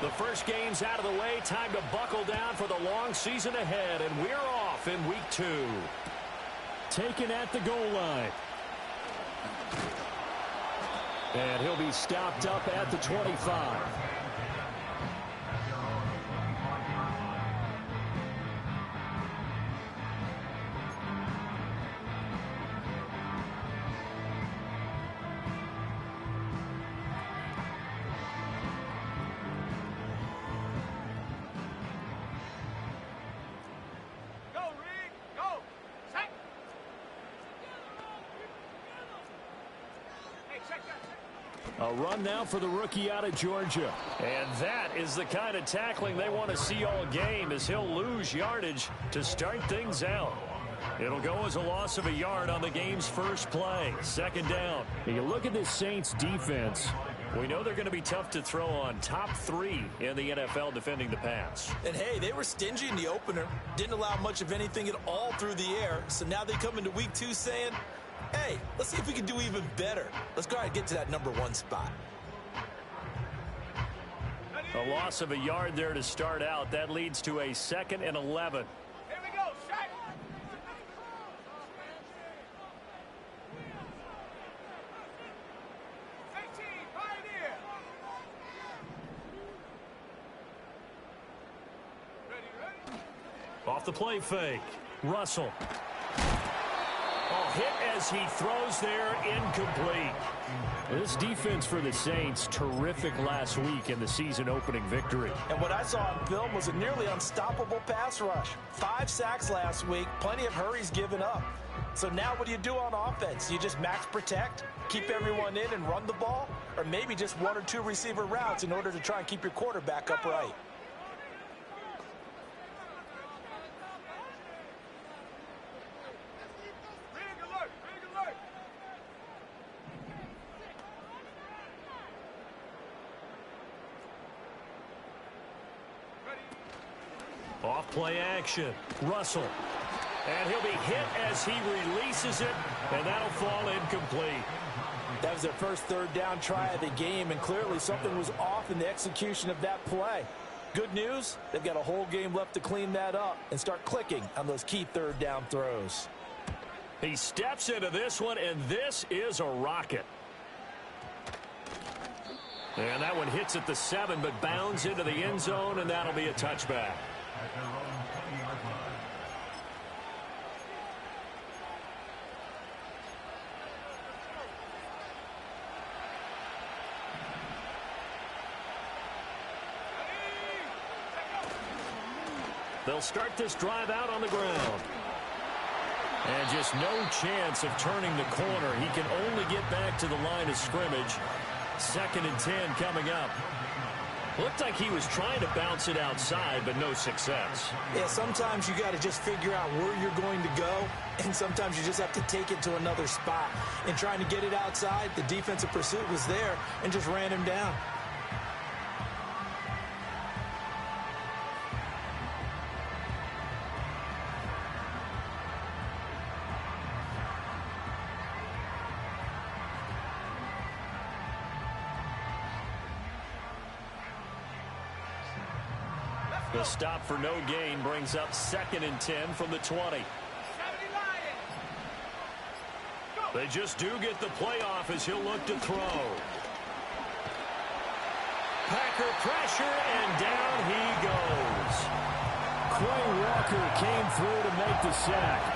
The first game's out of the way. Time to buckle down for the long season ahead, and we're off in week 2. Taken at the goal line. And he'll be stopped up at the 25. A run now for the rookie out of Georgia. And that is the kind of tackling they want to see all game, as he'll lose yardage to start things out. It'll go as a loss of a yard on the game's first play. Second down. You look at this Saints defense. We know they're going to be tough to throw on. Top 3 in the NFL defending the pass. And hey, they were stingy in the opener. Didn't allow much of anything at all through the air. So now they come into week 2 saying, hey, let's see if we can do even better. Let's go ahead and get to that number 1 spot. A loss of a yard there to start out. That leads to a 2nd and 11. Here we go, Shaq. Off the play fake. Russell. Hit as he throws there, incomplete. This defense for the Saints, terrific last week in the season-opening victory. And what I saw on film was a nearly unstoppable pass rush. 5 sacks last week, plenty of hurries given up. So now what do you do on offense? You just max protect, keep everyone in and run the ball? Or maybe just 1 or 2 receiver routes in order to try and keep your quarterback upright? Off play action. Russell. And he'll be hit as he releases it, and that'll fall incomplete. That was their first 3rd down try of the game, and clearly something was off in the execution of that play. Good news, they've got a whole game left to clean that up and start clicking on those key 3rd down throws. He steps into this one, and this is a rocket. And that one hits at the 7, but bounds into the end zone, and that'll be a touchback. They'll start this drive out on the ground. And just no chance of turning the corner. He can only get back to the line of scrimmage. 2nd and 10 coming up. Looked like he was trying to bounce it outside, but no success. Yeah, sometimes you got to just figure out where you're going to go, and sometimes you just have to take it to another spot. And trying to get it outside, the defensive pursuit was there and just ran him down. The stop for no gain brings up 2nd and 10 from the 20. They just do get the playoff as he'll look to throw. Packer pressure, and down he goes. Quay Walker came through to make the sack.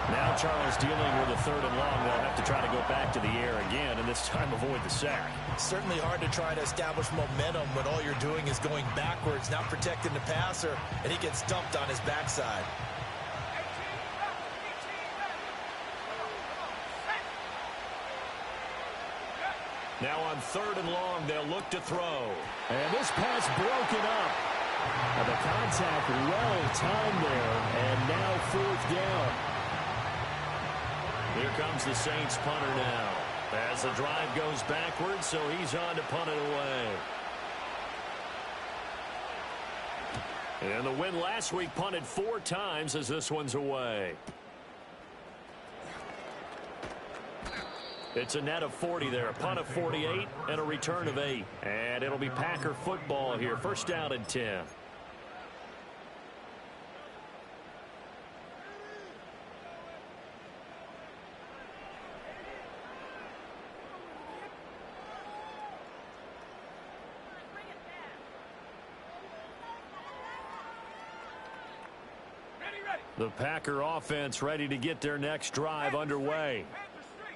Now Charles dealing with a 3rd and long. They'll have to try to go back to the air again, and this time avoid the sack. Certainly hard to try to establish momentum when all you're doing is going backwards, not protecting the passer, and he gets dumped on his backside. Now on 3rd and long, they'll look to throw. And this pass broken up. And the contact well timed there, and now 4th down. Here comes the Saints punter now. As the drive goes backwards, so he's on to punt it away. And the win last week punted 4 times as this one's away. It's a net of 40 there, a punt of 48, and a return of 8. And it'll be Packer football here, first down and 10. The Packer offense ready to get their next drive underway.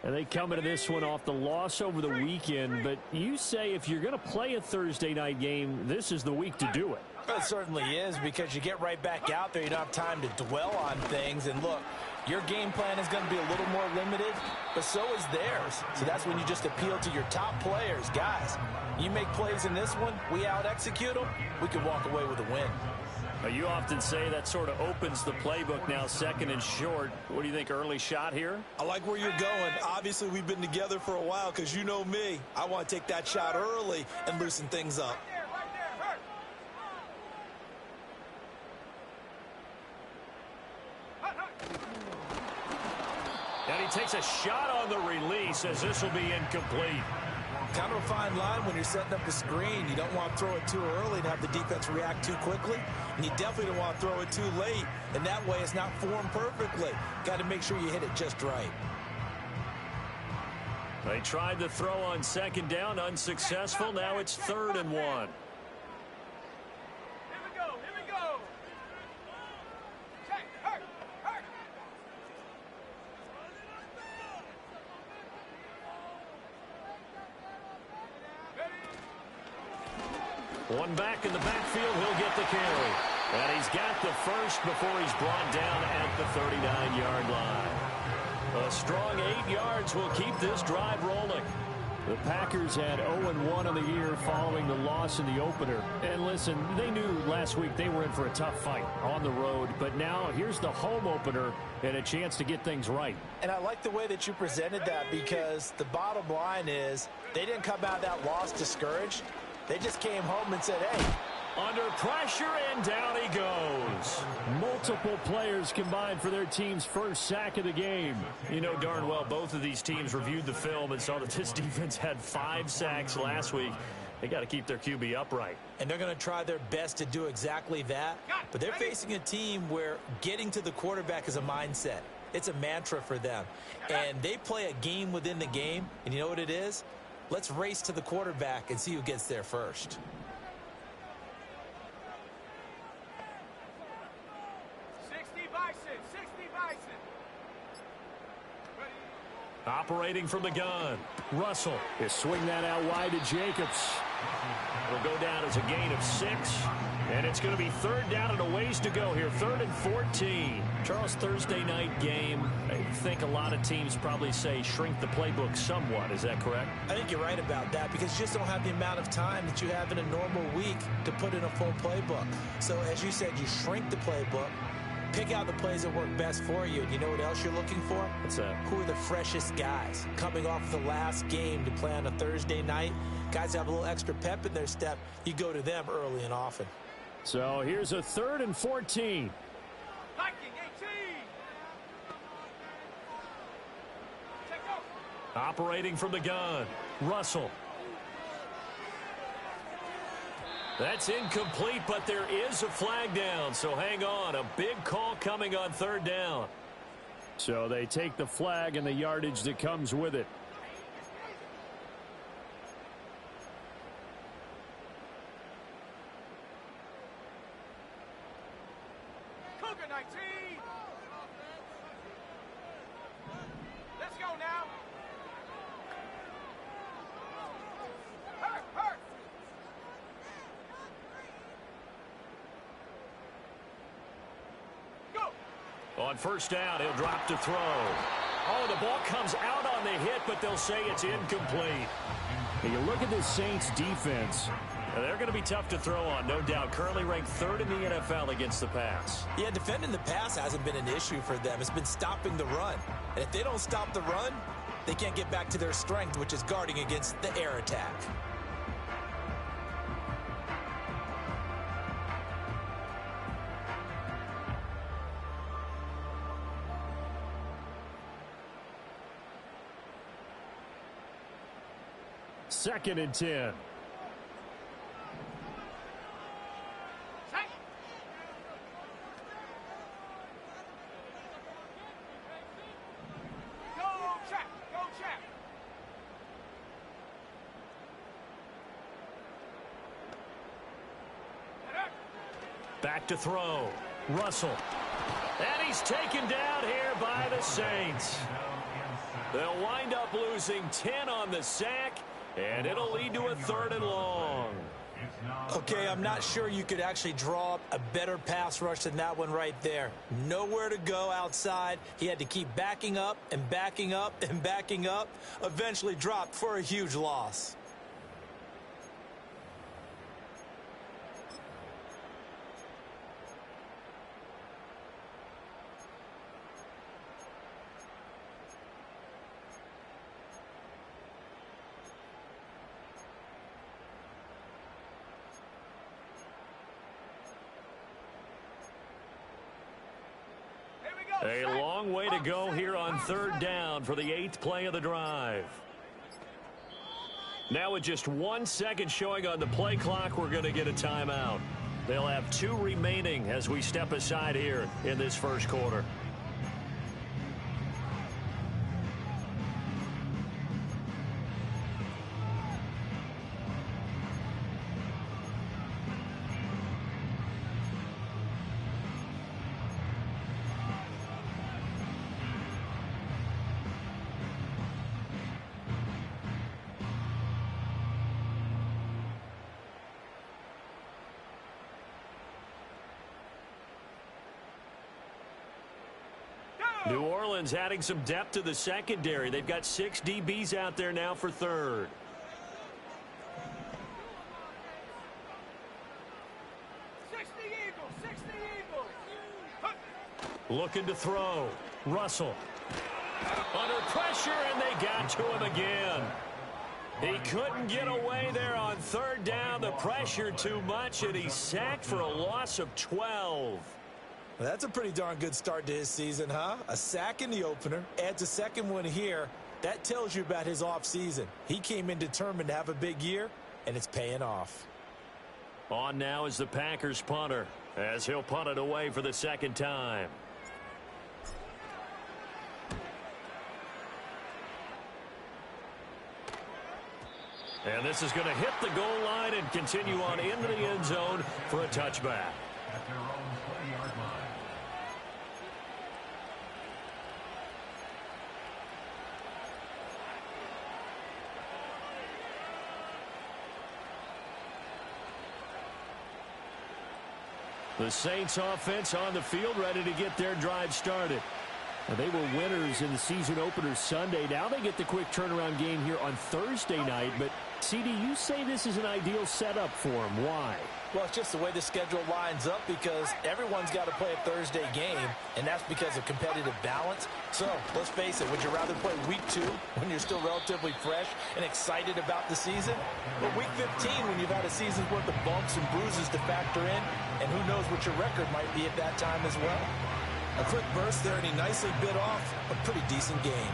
And they come into this one off the loss over the weekend, but you say if you're going to play a Thursday night game, this is the week to do it. It certainly is, because you get right back out there. You don't have time to dwell on things. And look, your game plan is going to be a little more limited, but so is theirs. So that's when you just appeal to your top players. Guys, you make plays in this one, we out-execute them, we can walk away with a win. You often say that sort of opens the playbook now, second and short. What do you think, early shot here? I like where you're going. Obviously, we've been together for a while, because you know me. I want to take that shot early and loosen things up. And he takes a shot on the release, as this will be incomplete. Kind of a fine line when you're setting up the screen. You don't want to throw it too early and have the defense react too quickly. And you definitely don't want to throw it too late. And that way it's not formed perfectly. Got to make sure you hit it just right. They tried the throw on second down, unsuccessful. Now it's 3rd and 1. Here we go. Check, hurt. One back in the backfield, he'll get the carry. And he's got the first before he's brought down at the 39-yard line. A strong 8 yards will keep this drive rolling. The Packers had 0-1 on the year following the loss in the opener. And listen, they knew last week they were in for a tough fight on the road. But now here's the home opener and a chance to get things right. And I like the way that you presented that, because the bottom line is they didn't come out of that loss discouraged. They just came home and said, hey. Under pressure, and down he goes. Multiple players combined for their team's first sack of the game. You know darn well both of these teams reviewed the film and saw that this defense had 5 sacks last week. They got to keep their QB upright. And they're going to try their best to do exactly that. But they're facing a team where getting to the quarterback is a mindset. It's a mantra for them. And they play a game within the game. And you know what it is? Let's race to the quarterback and see who gets there first. Operating from the gun, Russell is swing that out wide to Jacobs. It'll go down as a gain of 6, and it's going to be 3rd down and a ways to go here. 3rd and 14. Charles, Thursday night game. I think a lot of teams probably say shrink the playbook somewhat. Is that correct? I think you're right about that, because you just don't have the amount of time that you have in a normal week to put in a full playbook. So as you said, you shrink the playbook. Pick out the plays that work best for you. And you know what else you're looking for? What's that? Who are the freshest guys? Coming off the last game to play on a Thursday night, guys have a little extra pep in their step. You go to them early and often. So here's a 3rd and 14. Hiking 18. Check out. Operating from the gun, Russell. That's incomplete, but there is a flag down, so hang on. A big call coming on 3rd down. So they take the flag and the yardage that comes with it. Cougar 19. Let's go now. Hurt. On 1st down, he'll drop to throw. Oh, the ball comes out on the hit, but they'll say it's incomplete. And you look at this Saints defense. They're going to be tough to throw on, no doubt. Currently ranked 3rd in the NFL against the pass. Yeah, defending the pass hasn't been an issue for them. It's been stopping the run. And if they don't stop the run, they can't get back to their strength, which is guarding against the air attack. 2nd and 10. Set. Go check. Go check. Back to throw. Russell. And he's taken down here by the Saints. They'll wind up losing 10 on the sack, and it'll lead to a 3rd and long. Okay, I'm not sure you could actually draw up a better pass rush than that one right there. Nowhere to go outside. He had to keep backing up and backing up and backing up. Eventually dropped for a huge loss. A long way to go here on 3rd down for the 8th play of the drive. Now with just 1 second showing on the play clock, we're going to get a timeout. They'll have 2 remaining as we step aside here in this first quarter. New Orleans adding some depth to the secondary. They've got 6 DBs out there now for 3rd. Looking to throw. Russell. Under pressure, and they got to him again. He couldn't get away there on 3rd down. The pressure too much, and he's sacked for a loss of 12. Well, that's a pretty darn good start to his season, huh? A sack in the opener, adds a 2nd one here. That tells you about his offseason. He came in determined to have a big year, and it's paying off. On now is the Packers punter, as he'll punt it away for the 2nd time. And this is going to hit the goal line and continue on into the end zone for a touchback. At their own 20-yard line. The Saints offense on the field, ready to get their drive started. Now, they were winners in the season opener Sunday. Now they get the quick turnaround game here on Thursday night. But, CD, you say this is an ideal setup for them. Why? Well, it's just the way the schedule lines up because everyone's got to play a Thursday game, and that's because of competitive balance. So, let's face it, would you rather play week 2 when you're still relatively fresh and excited about the season? Or week 15 when you've had a season's worth of bumps and bruises to factor in, and who knows what your record might be at that time as well? A quick burst there, and he nicely bit off a pretty decent game.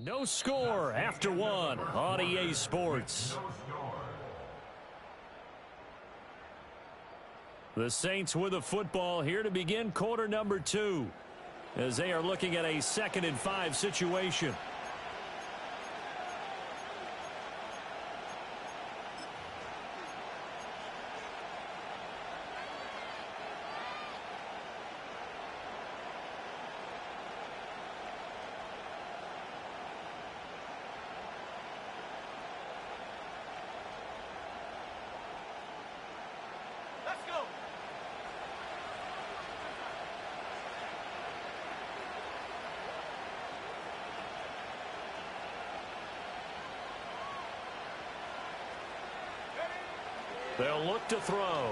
No score after one on EA Sports. The Saints with the football here to begin quarter number 2 as they are looking at a 2nd and 5 situation. They'll look to throw.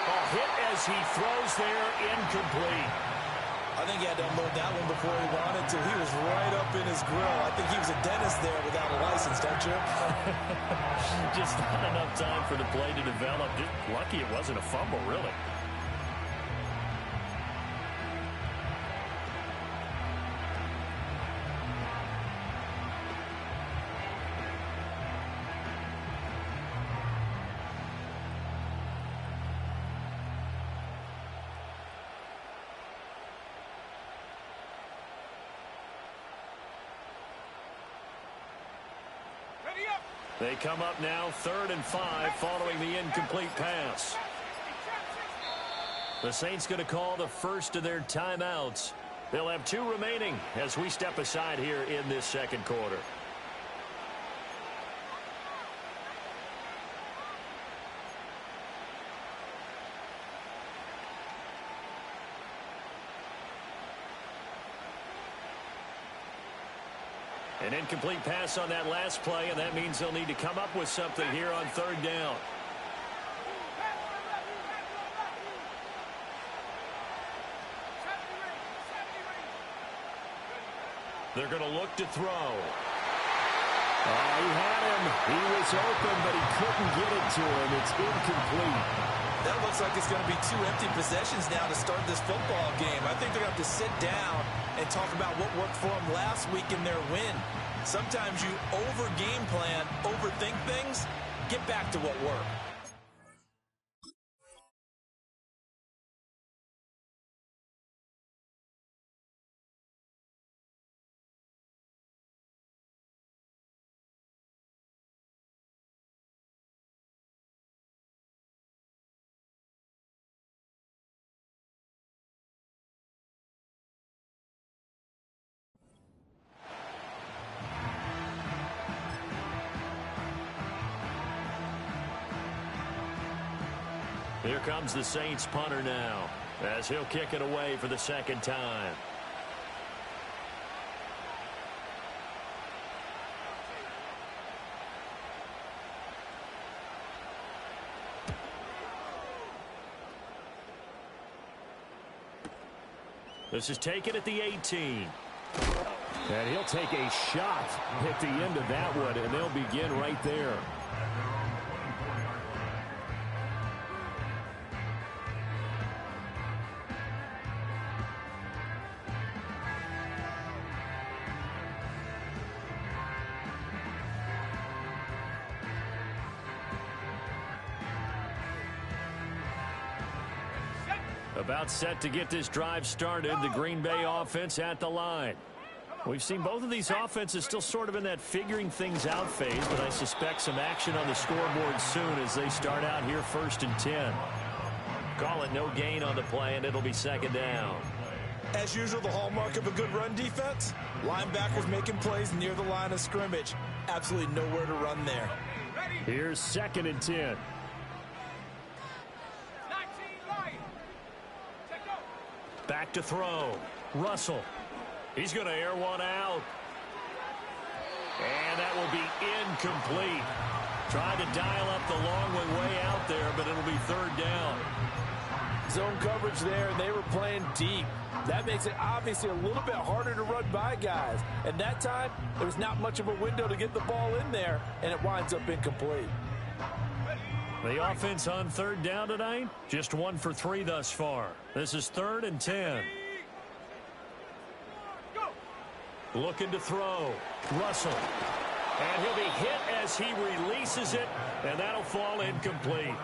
A hit as he throws there, incomplete. I think he had to unload that one before he wanted to. He was right up in his grill. I think he was a dentist there without a license, don't you? Just not enough time for the play to develop. Just lucky it wasn't a fumble, really. They come up now 3rd and 5 following the incomplete pass. The Saints going to call the first of their timeouts. They'll have 2 remaining as we step aside here in this second quarter. An incomplete pass on that last play, and that means they'll need to come up with something here on 3rd down. They're going to look to throw. He had him. He was open, but he couldn't get it to him. It's incomplete. That looks like it's going to be 2 empty possessions now to start this football game. I think they're going to have to sit down and talk about what worked for them last week in their win. Sometimes you over-game plan, overthink things. Get back to what worked. Here comes the Saints punter now as he'll kick it away for the 2nd time. This is taken at the 18. And he'll take a shot at the end of that one, and they'll begin right there. About set to get this drive started. The Green Bay offense at the line. We've seen both of these offenses still sort of in that figuring things out phase, but I suspect some action on the scoreboard soon as they start out here 1st and 10. Call it no gain on the play, and it'll be 2nd down. As usual, the hallmark of a good run defense, linebackers making plays near the line of scrimmage. Absolutely nowhere to run there. Here's 2nd and 10. Back to throw. Russell. He's going to air one out. And that will be incomplete. Tried to dial up the long one way out there, but it'll be 3rd down. Zone coverage there, and they were playing deep. That makes it obviously a little bit harder to run by guys. And that time, there was not much of a window to get the ball in there, and it winds up incomplete. The offense on 3rd down tonight, just 1 for 3 thus far. This is 3rd and 10. Looking to throw. Russell. And he'll be hit as he releases it, and that'll fall incomplete.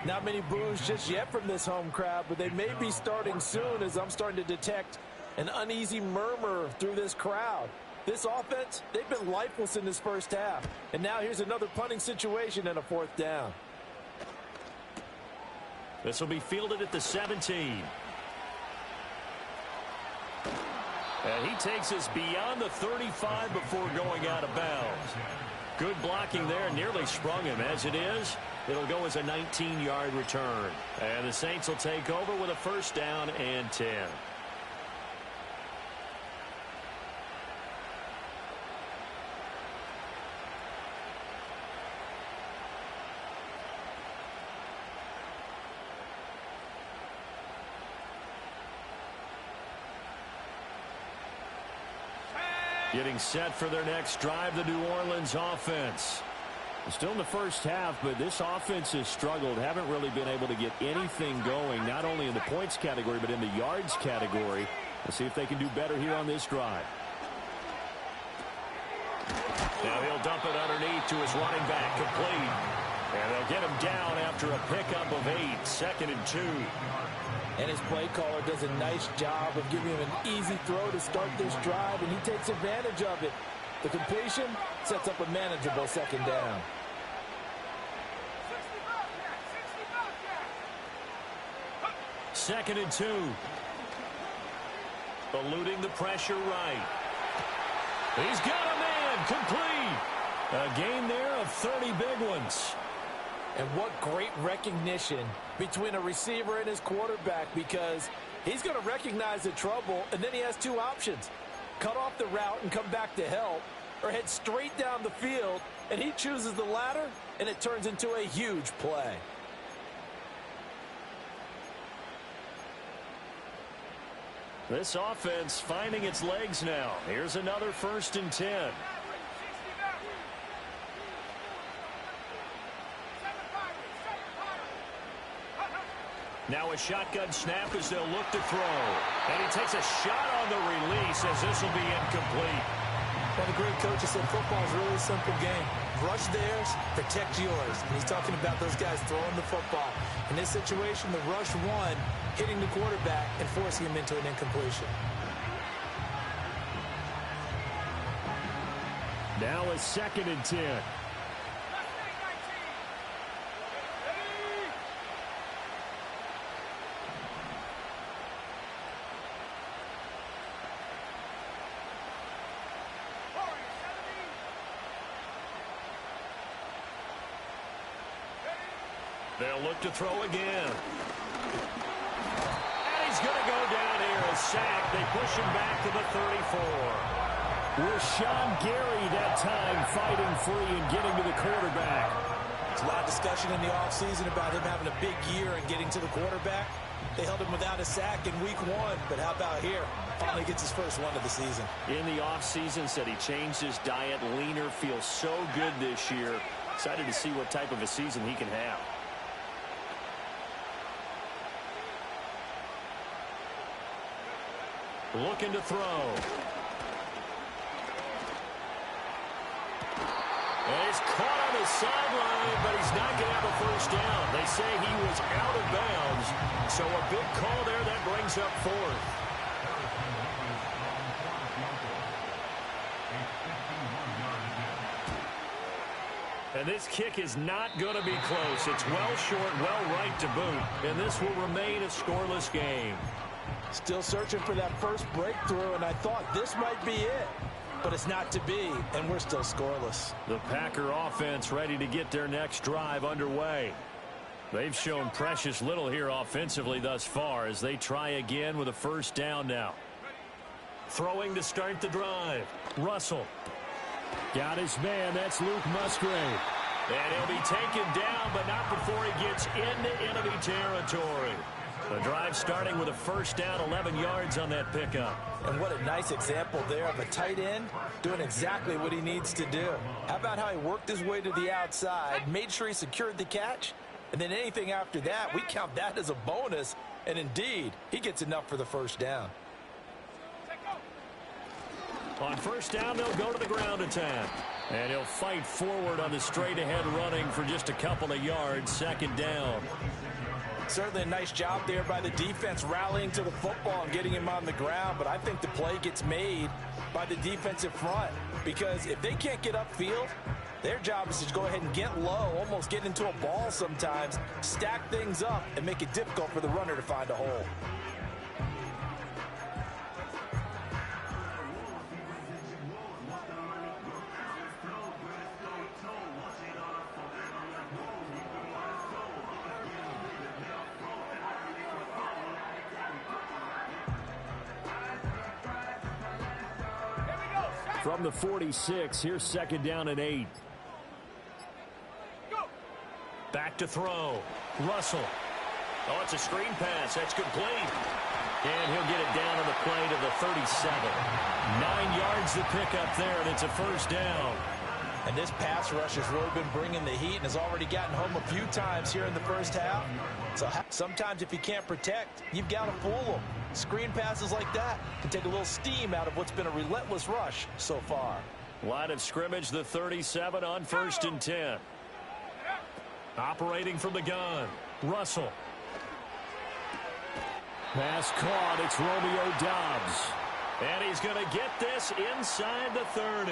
Not many boos just yet from this home crowd, but they may be starting soon as I'm starting to detect an uneasy murmur through this crowd. This offense, they've been lifeless in this first half. And now here's another punting situation and a 4th down. This will be fielded at the 17. And he takes us beyond the 35 before going out of bounds. Good blocking there, nearly sprung him. As it is, it'll go as a 19-yard return. And the Saints will take over with a 1st down and 10. Getting set for their next drive, the New Orleans offense. Still in the first half, but this offense has struggled. Haven't really been able to get anything going, not only in the points category, but in the yards category. Let's see if they can do better here on this drive. Now he'll dump it underneath to his running back, complete. And they'll get him down after a pickup of 8, 2nd and 2. And his play caller does a nice job of giving him an easy throw to start this drive, and he takes advantage of it. The completion sets up a manageable 2nd down. Second and 2. Eluding the pressure right. He's got a man, complete. A gain there of 30 big ones. And what great recognition between a receiver and his quarterback, because he's going to recognize the trouble, and then he has 2 options. Cut off the route and come back to help, or head straight down the field, and he chooses the latter, and it turns into a huge play. This offense finding its legs now. Here's another 1st and 10. Now a shotgun snap as they'll look to throw. And he takes a shot on the release as this will be incomplete. Well, the great coach has said football is a really simple game. Rush theirs, protect yours. And he's talking about those guys throwing the football. In this situation, the rush one, hitting the quarterback and forcing him into an incompletion. Now a 2nd and 10. They'll look to throw again. And he's going to go down here, a sack. They push him back to the 34. Rashawn Gary that time fighting free and getting to the quarterback. There's a lot of discussion in the offseason about him having a big year and getting to the quarterback. They held him without a sack in week 1, but how about here? Finally gets his first one of the season. In the offseason, said he changed his diet, leaner, feels so good this year. Excited to see what type of a season he can have. Looking to throw. And he's caught on the sideline, but he's not going to have a 1st down. They say he was out of bounds, so a big call there that brings up 4th. And this kick is not going to be close. It's well short, well right to boot, and this will remain a scoreless game. Still searching for that first breakthrough, and I thought this might be it. But it's not to be, and we're still scoreless. The Packer offense ready to get their next drive underway. They've shown precious little here offensively thus far as they try again with a 1st down now. Throwing to start the drive. Russell. Got his man. That's Luke Musgrave. And he'll be taken down, but not before he gets into enemy territory. The drive starting with a 1st down, 11 yards on that pickup. And what a nice example there of a tight end doing exactly what he needs to do. How about how he worked his way to the outside, made sure he secured the catch, and then anything after that, we count that as a bonus. And indeed, he gets enough for the 1st down. On first down, they'll go to the ground attack. And he'll fight forward on the straight-ahead running for just a couple of yards. Second down. Certainly a nice job there by the defense rallying to the football and getting him on the ground. But I think the play gets made by the defensive front. Because if they can't get upfield, their job is to go ahead and get low, almost get into a ball sometimes, stack things up, and make it difficult for the runner to find a hole. From the 46, here's second down and 8. Back to throw. Russell. Oh, it's a screen pass. That's complete. And he'll get it down on the play to the 37. 9 yards to pick up there, and it's a first down. And this pass rush has really been bringing the heat and has already gotten home a few times here in the first half. So sometimes if you can't protect, you've got to fool them. Screen passes like that can take a little steam out of what's been a relentless rush so far. Line of scrimmage, the 37 on first and 10. Operating from the gun, Russell. Pass caught, it's Romeo Doubs. And he's going to get this inside the 30.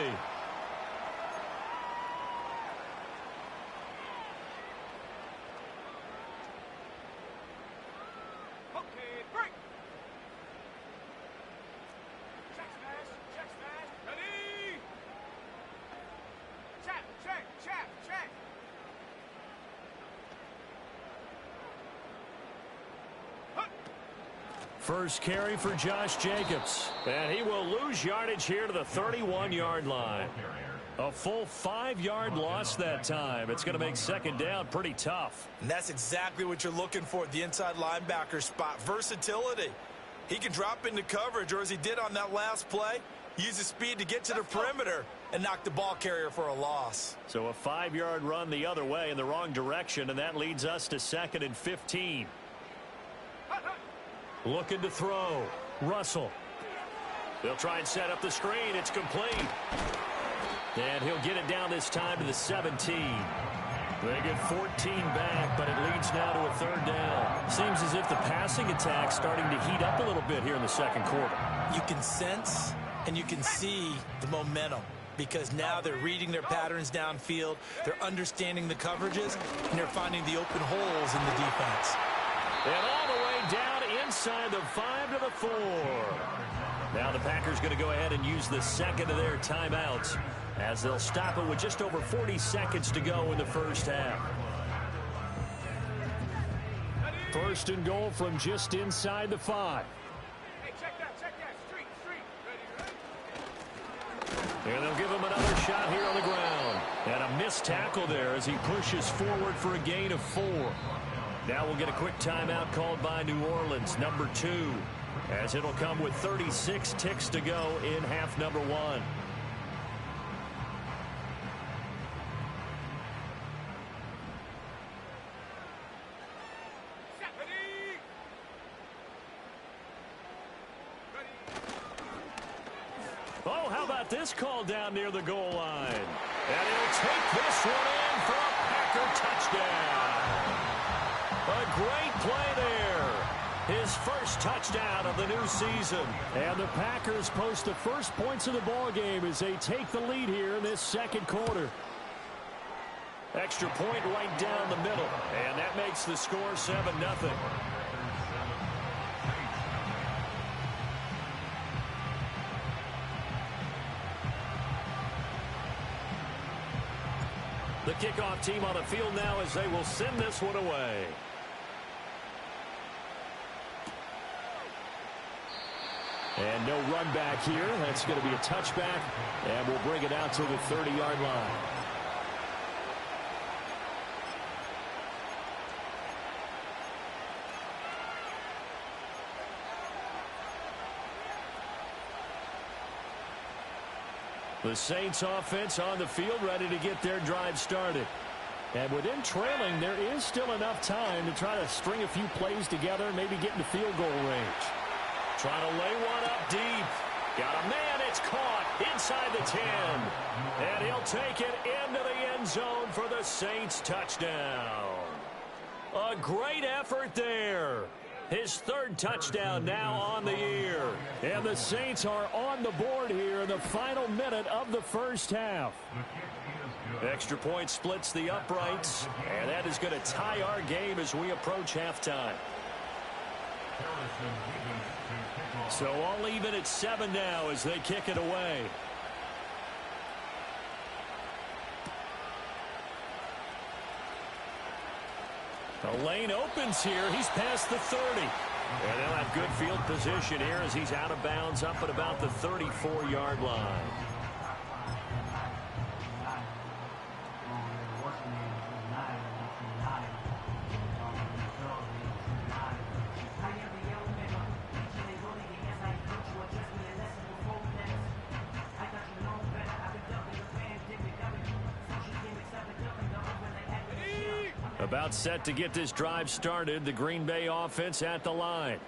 First carry for Josh Jacobs. And he will lose yardage here to the 31-yard line. A full 5-yard loss that time. It's going to make second down pretty tough. And that's exactly what you're looking for at the inside linebacker spot. Versatility. He can drop into coverage, or as he did on that last play, use his speed to get to the perimeter and knock the ball carrier for a loss. So a 5-yard run the other way in the wrong direction, and that leads us to second and 15. Looking to throw. Russell. They'll try and set up the screen. It's complete. And he'll get it down this time to the 17. They get 14 back, but it leads now to a third down. Seems as if the passing attack's starting to heat up a little bit here in the second quarter. You can sense and you can see the momentum, because now they're reading their patterns downfield, they're understanding the coverages, and they're finding the open holes in the defense. And all the way down inside the 5 to the 4. Now the Packers going to go ahead and use the second of their timeouts as they'll stop it with just over 40 seconds to go in the first half. First and goal from just inside the 5. Hey, check that. Street. Ready? And they'll give him another shot here on the ground. And a missed tackle there as he pushes forward for a gain of 4. Now we'll get a quick timeout called by New Orleans, number 2, as it'll come with 36 ticks to go in half number 1. Oh, how about this call down near the goal line? And he'll take this one in for a Packer touchdown. A great play there. His first touchdown of the new season. And the Packers post the first points of the ball game as they take the lead here in this second quarter. Extra point right down the middle. And that makes the score 7-0. The kickoff team on the field now as they will send this one away. And no run back here. That's going to be a touchback, and we'll bring it out to the 30-yard line. The Saints offense on the field, ready to get their drive started. And within trailing, there is still enough time to try to string a few plays together and maybe get into field goal range. Trying to lay one up deep. Got a man. It's It's caught inside the 10. And he'll take it into the end zone for the Saints touchdown. A great effort there. His third touchdown now on the year. And the Saints are on the board here in the final minute of the first half. Extra point splits the uprights, and that is going to tie our game as we approach halftime. So all even at 7 now as they kick it away. The lane opens here. He's past the 30. And they'll have good field position here as he's out of bounds up at about the 34-yard line. About set to get this drive started, the Green Bay offense at the line.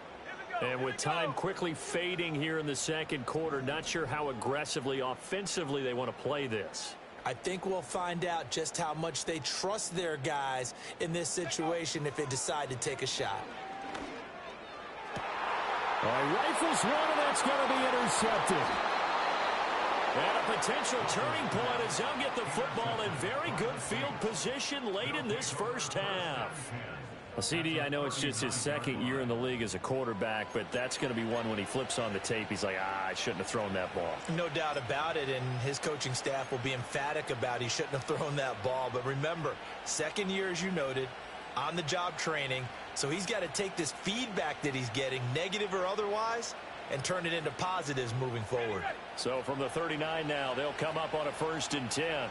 And with time quickly fading here in the second quarter, not sure how aggressively, offensively they want to play this. I think we'll find out just how much they trust their guys in this situation if they decide to take a shot. Rifles one, and that's going to be intercepted. And a potential turning point as they'll get the football in very good field position late in this first half. Well, CD, I know it's just his second year in the league as a quarterback, but that's going to be one when he flips on the tape, he's like, I shouldn't have thrown that ball. No doubt about it, and his coaching staff will be emphatic about he shouldn't have thrown that ball. But remember, second year, as you noted, on-the-job training, so he's got to take this feedback that he's getting, negative or otherwise, and turn it into positives moving forward. So from the 39 now, they'll come up on a 1st and 10.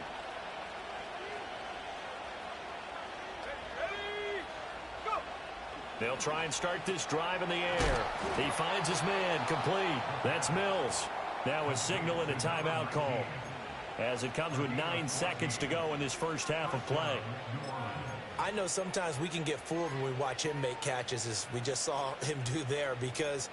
They'll try and start this drive in the air. He finds his man, complete. That's Mills. Now a signal and a timeout call as it comes with 9 seconds to go in this first half of play. I know sometimes we can get fooled when we watch him make catches, as we just saw him do there, because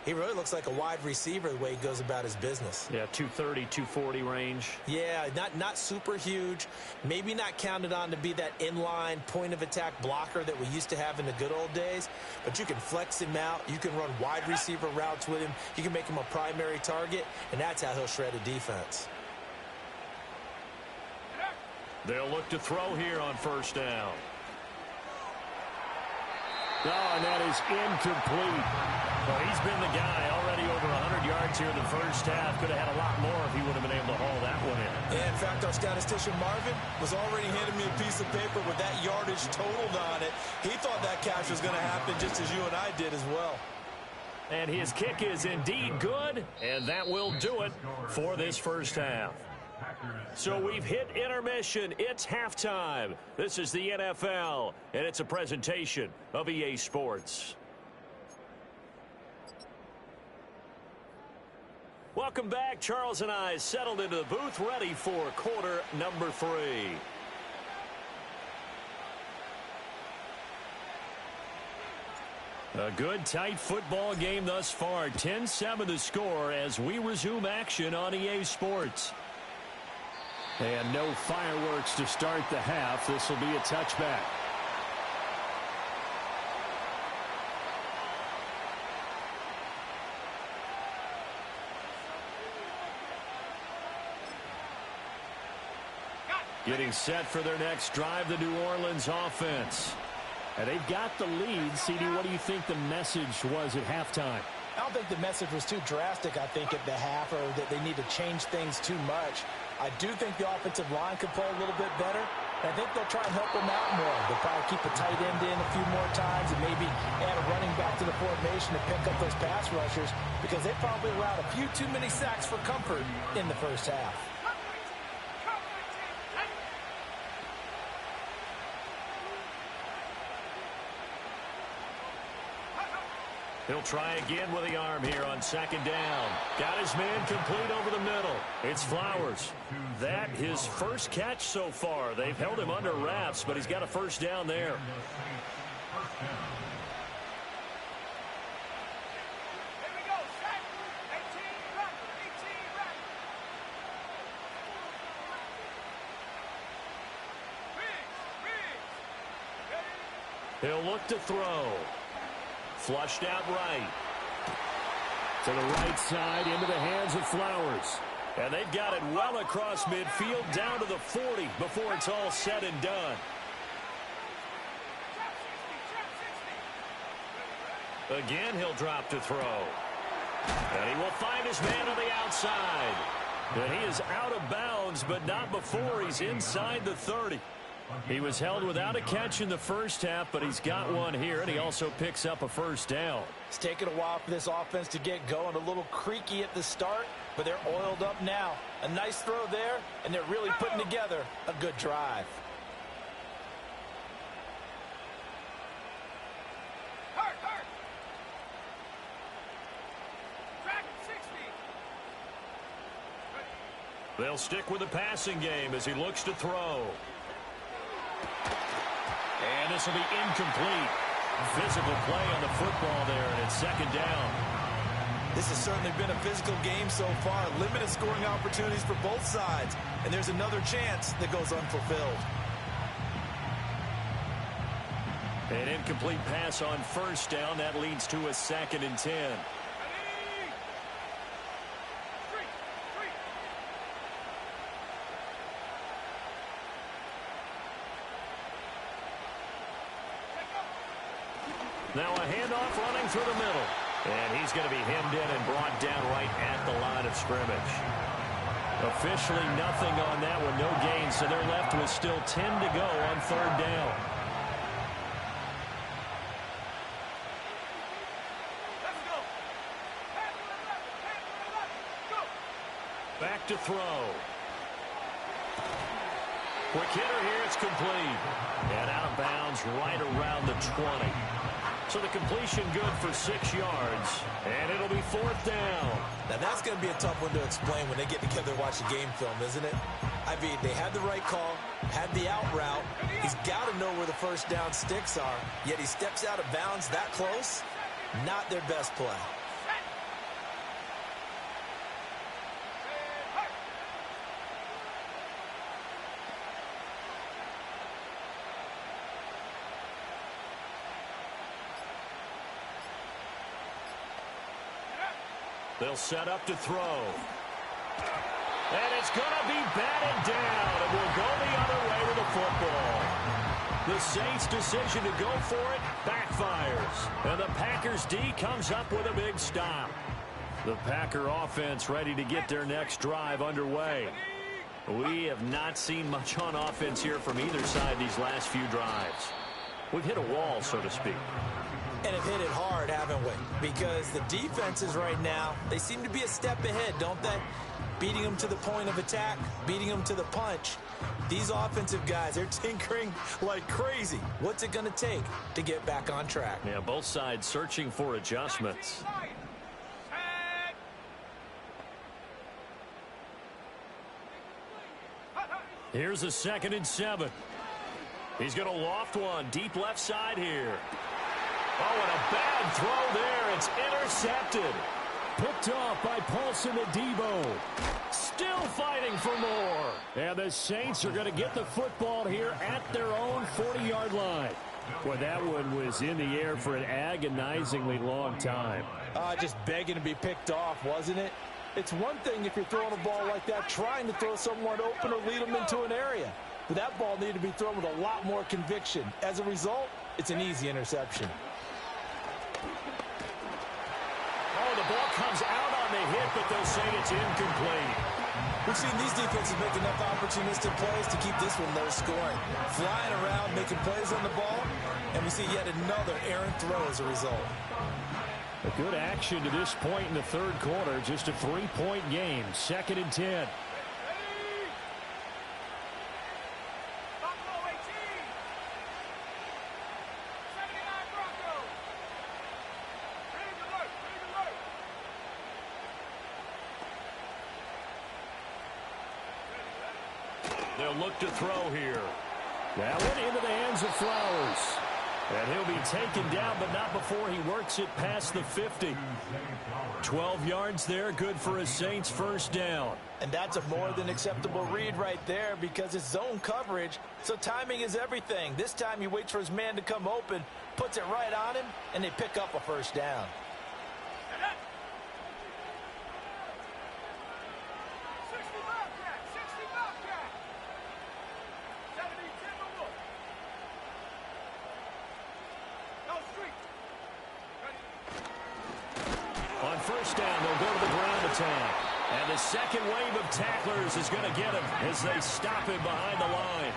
he really looks like a wide receiver the way he goes about his business. Yeah, 230, 240 range. Yeah, not super huge. Maybe not counted on to be that inline point-of-attack blocker that we used to have in the good old days. But you can flex him out. You can run wide receiver routes with him. You can make him a primary target, and that's how he'll shred a defense. They'll look to throw here on 1st down. Oh, and that is incomplete. Well, he's been the guy already over 100 yards here in the first half. Could have had a lot more if he would have been able to haul that one in. Yeah, in fact, our statistician Marvin was already handing me a piece of paper with that yardage totaled on it. He thought that catch was going to happen just as you and I did as well. And his kick is indeed good, and that will do it for this first half. So we've hit intermission. It's halftime. This is the NFL, and it's a presentation of EA Sports. Welcome back. Charles and I settled into the booth, ready for quarter number 3. A good, tight football game thus far. 10-7 the score as we resume action on EA Sports. And no fireworks to start the half. This will be a touchback. Getting set for their next drive, the New Orleans offense. And they've got the lead. CD, what do you think the message was at halftime? I don't think the message was too drastic, I think, at the half, or that they need to change things too much. I do think the offensive line could play a little bit better. And I think they'll try and help them out more. They'll probably keep a tight end in a few more times and maybe add a running back to the formation to pick up those pass rushers, because they probably allowed a few too many sacks for comfort in the first half. He'll try again with the arm here on 2nd down. Got his man complete over the middle. It's Flowers. That his first catch so far. They've held him under wraps, but he's got a 1st down there. He'll look to throw. Flushed out right. To the right side, into the hands of Flowers. And they've got it well across midfield, down to the 40 before it's all said and done. Again, he'll drop to throw. And he will find his man on the outside. And he is out of bounds, but not before he's inside the 30. He was held without a catch in the first half, but he's got one here, and he also picks up a first down. It's taken a while for this offense to get going. A little creaky at the start, but they're oiled up now. A nice throw there, and they're really putting together a good drive. They'll stick with the passing game as he looks to throw. And this will be incomplete. Physical play on the football there, and it's second down. This has certainly been a physical game so far. Limited scoring opportunities for both sides. And there's another chance that goes unfulfilled. An incomplete pass on first down. That leads to a 2nd and 10. Now a handoff running through the middle. And he's going to be hemmed in and brought down right at the line of scrimmage. Officially nothing on that one, no gain, so they're left with still 10 to go on 3rd down. Back to throw. Quick hitter here, it's complete. And out of bounds right around the 20. So the completion good for 6 yards, and it'll be 4th down. Now that's going to be a tough one to explain when they get together and watch a game film, isn't it? I mean, they had the right call, had the out route. He's got to know where the first down sticks are, yet he steps out of bounds that close. Not their best play. They'll set up to throw. And it's going to be batted down, and we'll go the other way with the football. The Saints' decision to go for it backfires. And the Packers' D comes up with a big stop. The Packer offense ready to get their next drive underway. We have not seen much on offense here from either side these last few drives. We've hit a wall, so to speak. And have hit it hard, haven't we? Because the defenses right now, they seem to be a step ahead, don't they? Beating them to the point of attack, beating them to the punch. These offensive guys, they're tinkering like crazy. What's it going to take to get back on track? Yeah, both sides searching for adjustments. Here's a 2nd and 7. He's going to loft one deep left side here. Oh, and a bad throw there. It's intercepted. Picked off by Paulson Adebo. Still fighting for more. And the Saints are going to get the football here at their own 40-yard line. Well, that one was in the air for an agonizingly long time. Just begging to be picked off, wasn't it? It's one thing if you're throwing a ball like that, trying to throw someone open or lead them into an area. But that ball needed to be thrown with a lot more conviction. As a result, it's an easy interception. Oh, the ball comes out on the hit, but they'll say it's incomplete. We've seen these defenses make enough opportunistic plays to keep this one low scoring. Flying around, making plays on the ball, and we see yet another errant throw as a result. A good action to this point in the 3rd quarter. Just a 3-point game. 2nd and 10. They'll look to throw here. That one into the hands of Flowers. And he'll be taken down, but not before he works it past the 50. 12 yards there, good for a Saints first down. And that's a more than acceptable read right there because it's zone coverage, so timing is everything. This time he waits for his man to come open, puts it right on him, and they pick up a first down. 60 Bobcat, 60 Bobcat. 70 Timberwolves. No street. On first down, they'll go to the ground attack. And the second wave of tacklers is going to get him as they stop him behind the line.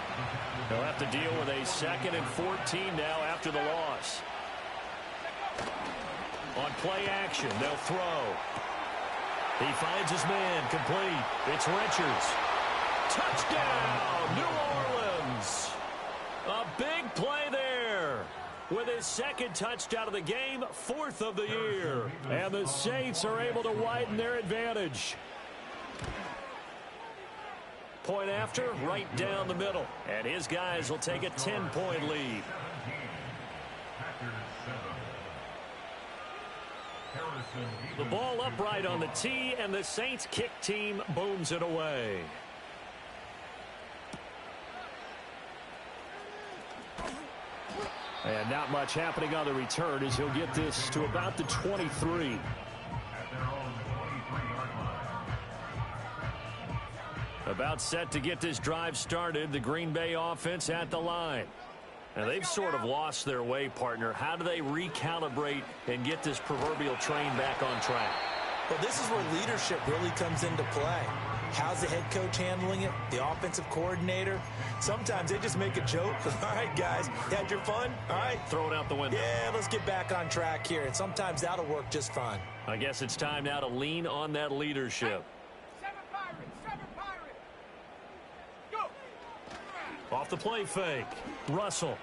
They'll have to deal with a 2nd and 14 now after the loss. On play action, they'll throw. He finds his man, complete. It's Richards. Touchdown, New Orleans. A big play there. With his 2nd touchdown of the game, 4th of the year. And the Saints are able to widen their advantage. Point after, right down the middle. And his guys will take a 10-point lead. The ball upright on the tee, and the Saints kick team booms it away. And not much happening on the return as he'll get this to about the 23. About set to get this drive started, the Green Bay offense at the line. And they've sort of lost their way, partner. How do they recalibrate and get this proverbial train back on track? Well, this is where leadership really comes into play. How's the head coach handling it? The offensive coordinator? Sometimes they just make a joke. All right, guys, you had your fun? All right. Throw it out the window. Yeah, let's get back on track here. And sometimes that'll work just fine. I guess it's time now to lean on that leadership. 7 Pirates, 7 Pirates. Go. Off the play fake. Russell.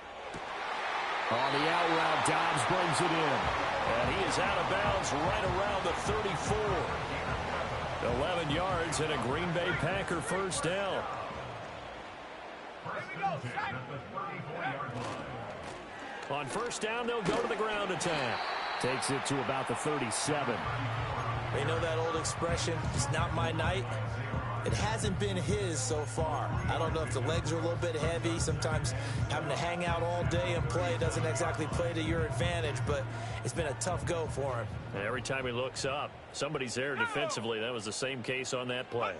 On the out route, Dobbs brings it in. And he is out of bounds right around the 34. 11 yards and a Green Bay Packer first down. Here we go, set. On first down, they'll go to the ground attack. Takes it to about the 37. They know that old expression, it's not my night. It hasn't been his so far. I don't know if the legs are a little bit heavy. Sometimes having to hang out all day and play doesn't exactly play to your advantage, but it's been a tough go for him. And every time he looks up, somebody's there defensively. That was the same case on that play.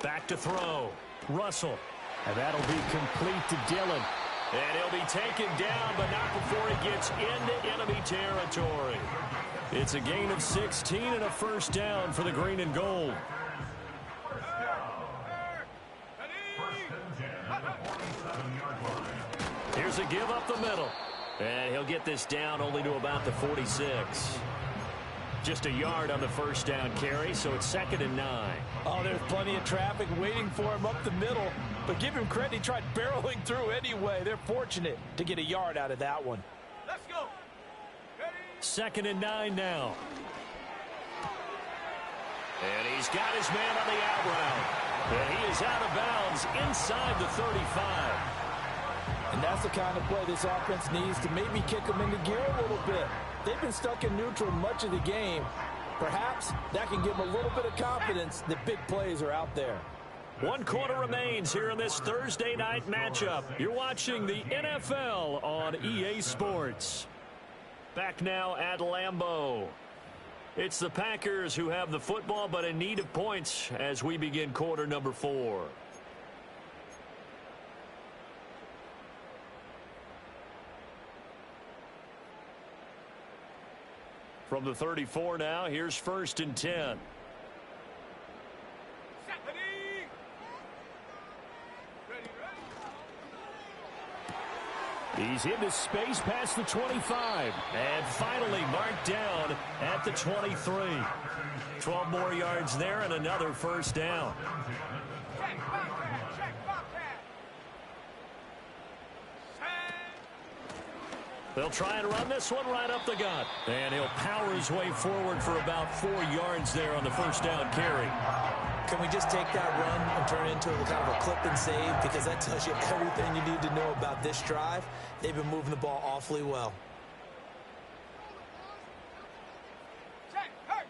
Back to throw. Russell. And that'll be complete to Dillon. And he'll be taken down, but not before he gets into enemy territory. It's a gain of 16 and a first down for the green and gold. Here's a give up the middle. And he'll get this down only to about the 46. Just a yard on the first down carry, so it's 2nd and 9. Oh, there's plenty of traffic waiting for him up the middle. But give him credit, he tried barreling through anyway. They're fortunate to get a yard out of that one. Let's go. Ready? 2nd and 9 now. And he's got his man on the out route. And he is out of bounds inside the 35. And that's the kind of play this offense needs to maybe kick them into gear a little bit. They've been stuck in neutral much of the game. Perhaps that can give them a little bit of confidence that big plays are out there. 1 quarter remains here in this Thursday night matchup. You're watching the NFL on EA Sports. Back now at Lambeau. It's the Packers who have the football, but in need of points as we begin quarter number 4. From the 34 now, here's 1st and 10. Set. Ready? Ready, ready. He's into space past the 25. And finally marked down at the 23. 12 more yards there and another first down. Check Bobcat, check Bobcat. They'll try and run this one right up the gut. And he'll power his way forward for about 4 yards there on the first down carry. Can we just take that run and turn it into a kind of a clip and save? Because that tells you everything you need to know about this drive. They've been moving the ball awfully well. Check. Hurt.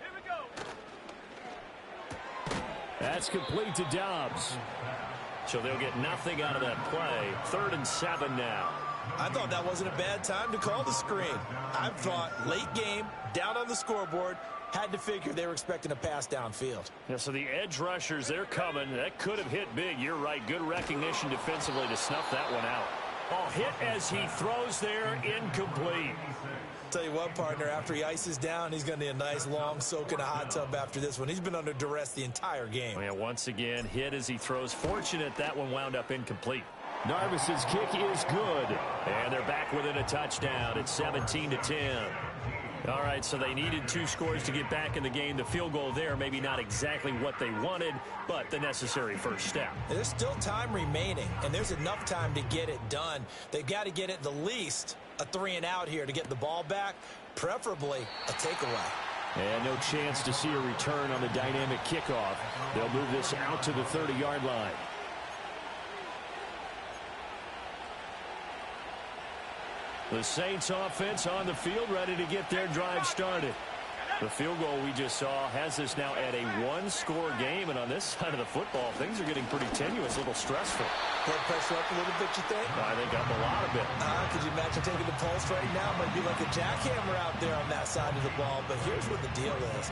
Here we go. That's complete to Dobbs. So they'll get nothing out of that play. 3rd and 7 now. I thought that wasn't a bad time to call the screen. I thought late game, down on the scoreboard, had to figure they were expecting a pass downfield. Yeah, so the edge rushers, they're coming. That could have hit big. You're right. Good recognition defensively to snuff that one out. Oh, hit as he throws there, incomplete. Tell you what, partner, after he ices down, he's going to need a nice long soak in a hot tub after this one. He's been under duress the entire game. Yeah, once again, hit as he throws. Fortunate that one wound up incomplete. Narvis's kick is good. And they're back within a touchdown. It's 17-10. All right, so they needed 2 scores to get back in the game. The field goal there, maybe not exactly what they wanted, but the necessary first step. There's still time remaining, and there's enough time to get it done. They've got to get at the least a 3-and-out here to get the ball back, preferably a takeaway. And no chance to see a return on the dynamic kickoff. They'll move this out to the 30-yard line. The Saints offense on the field, ready to get their drive started. The field goal we just saw has us now at a 1-score game, and on this side of the football, things are getting pretty tenuous, a little stressful. Blood pressure up a little bit, you think? I think up a lot of it. Could you imagine taking the pulse right now? Might be like a jackhammer out there on that side of the ball, but here's what the deal is.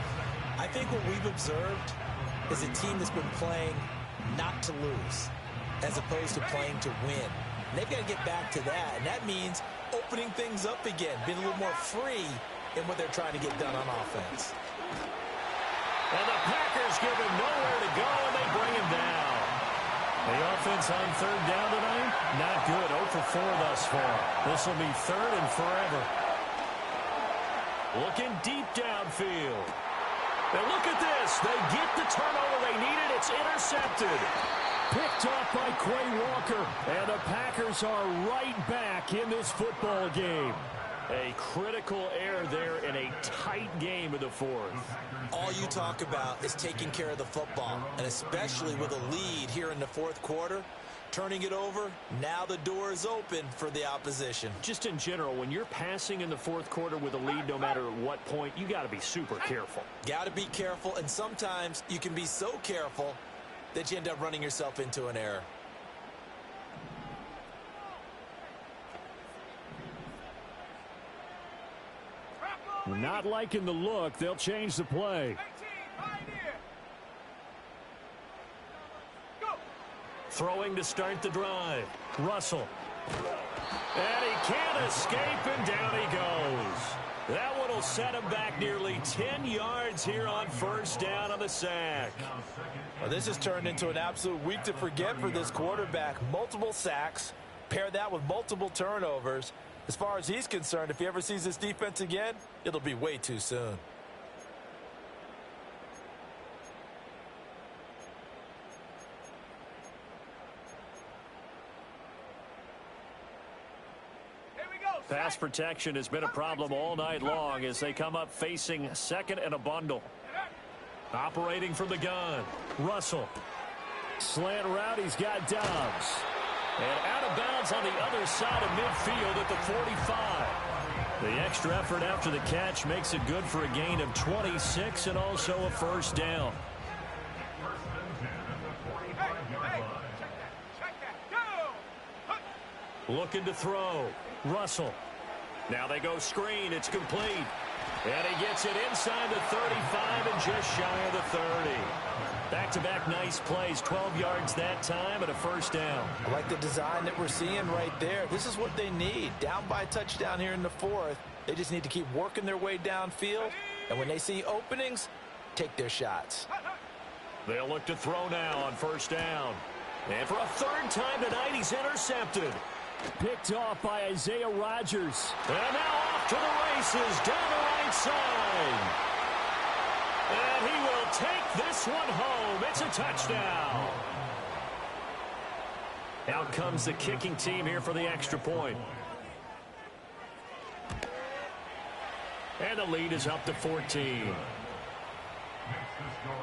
I think what we've observed is a team that's been playing not to lose, as opposed to playing to win. And they've got to get back to that, and that means opening things up again, being a little more free in what they're trying to get done on offense. And the Packers give him nowhere to go, and they bring him down. The offense on 3rd down tonight, not good. 0 for 4 thus far. This will be 3rd and forever. Looking deep downfield. And look at this. They get the turnover they needed. It's intercepted. Picked off by Quay Walker. And the Packers are right back in this football game. A critical error there in a tight game of the 4th. All you talk about is taking care of the football, and especially with a lead here in the 4th quarter, turning it over, now the door is open for the opposition. Just in general, when you're passing in the 4th quarter with a lead, no matter at what point, you got to be super careful. Got to be careful, and sometimes you can be so careful that you end up running yourself into an error. Not liking the look. They'll change the play. 18, pioneer. Go. Throwing to start the drive. Russell. And he can't escape, and down he goes. That one will set him back nearly 10 yards here on 1st down on the sack. Well, this has turned into an absolute week to forget for this quarterback. Multiple sacks. Pair that with multiple turnovers. As far as he's concerned, if he ever sees this defense again, it'll be way too soon. Here we go. Pass protection has been a problem all night long as they come up facing 2nd and a bundle. Operating from the gun. Russell. Slant route, he's got Dobbs. And out of bounds on the other side of midfield at the 45. The extra effort after the catch makes it good for a gain of 26 and also a 1st down. Hey, check that. Go. Looking to throw. Russell. Now they go screen. It's complete. And he gets it inside the 35 and just shy of the 30. Back-to-back nice plays, 12 yards that time and a 1st down. I like the design that we're seeing right there. This is what they need. Down by a touchdown here in the 4th. They just need to keep working their way downfield. And when they see openings, take their shots. They'll look to throw now on 1st down. And for a 3rd time tonight, he's intercepted. Picked off by Isaiah Rodgers. And now off to the races down the right side. And he will take this one home. It's a touchdown. Out comes the kicking team here for the extra point. And the lead is up to 14. George.